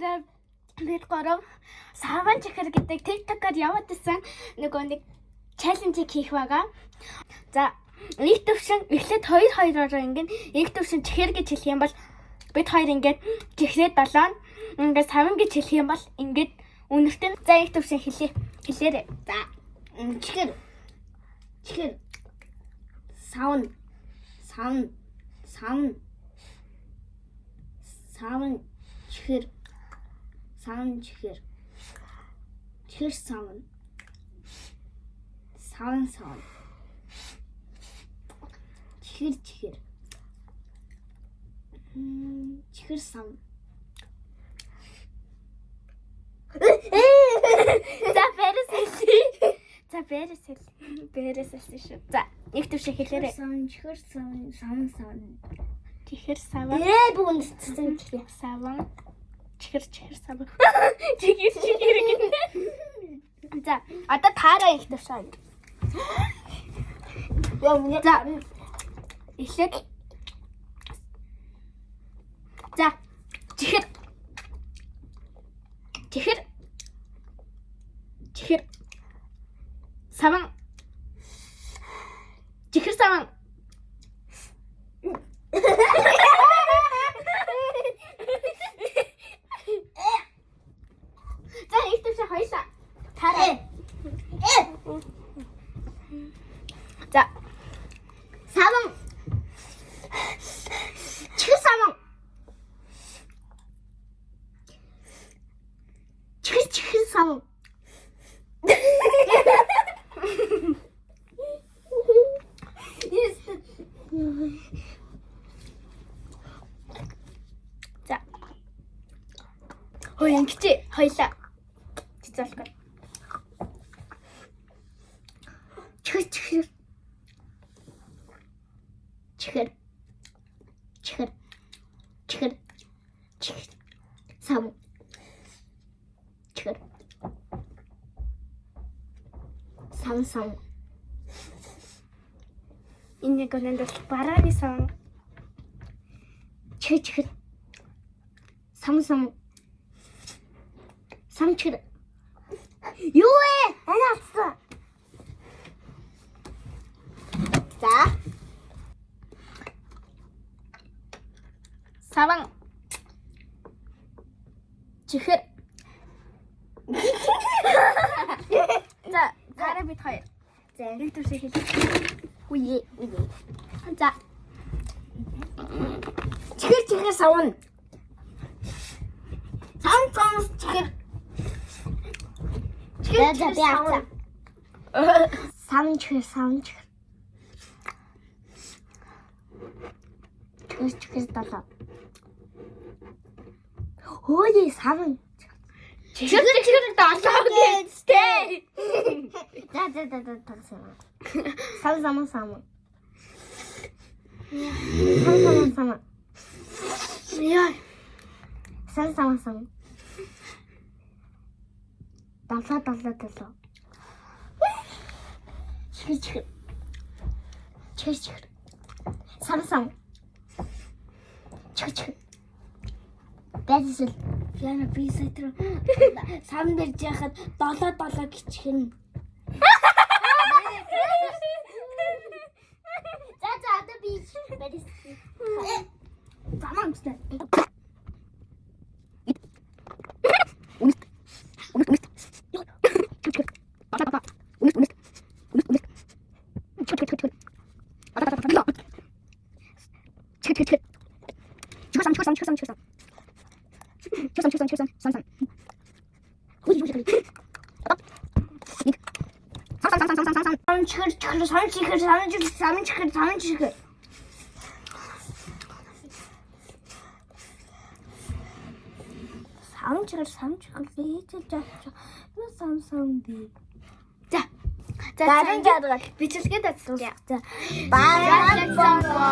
болохоор бид гурав саван чихэр гэдэг TikTok-аар яваад исэн нэг challenge хийх байгаа. За, нэг төвшин эхлээд 2-2-ороо ингээд нэг төвшин чихэр гэж хэлэх юм бол бид хоёр ингээд чихрээ 7, ингээд саван гэж хэлэх юм бол ингээд үнэртэн за нэг төвшин хэлээрэй. За, чихэр саван чихэр саван чихэр саван. За бэрээс шүү. За нэг төвшин хэлээрэй. Чихэр саван. Чихэр саван. Бүгд чихэр Саван. Чихэр саван. Чихэр гэнэ. За, одоо таараа их төвшин. За. Эхлээд. За. Чихэр. Саван. Чихэр саван. За, их төвшин хоёлаа. Таараа. За. саван. чихэр саван. чихэр саван. За. Хөөе ингэчээ хоёлаа. Цэцэлгүй. чихэр саван. чихэр саван. Энэ гонод бараагийн сан. чихэр саван. чихэр. Юу вэ? Анаас. За. Саван. Чихэр. За, таараа бид хоёр. За, нэг төвшин хэлээ. үе. За. чихэр саван. Саван чихэр. Саван. Саван чихэр. чихэр долоо. Хөөе саван. Чихэр долоо гэжтэй. За. Саван. Яа. Саван. Долоо. чихэр. Саван. чихэр. Бэжсэл. Яна би сэтэр сам дээр яхад 7 гिचхэн. За одоо би бэжсэл. Замамстай. За Дарин жаргал бичлэгээ татсан. баярлалаа.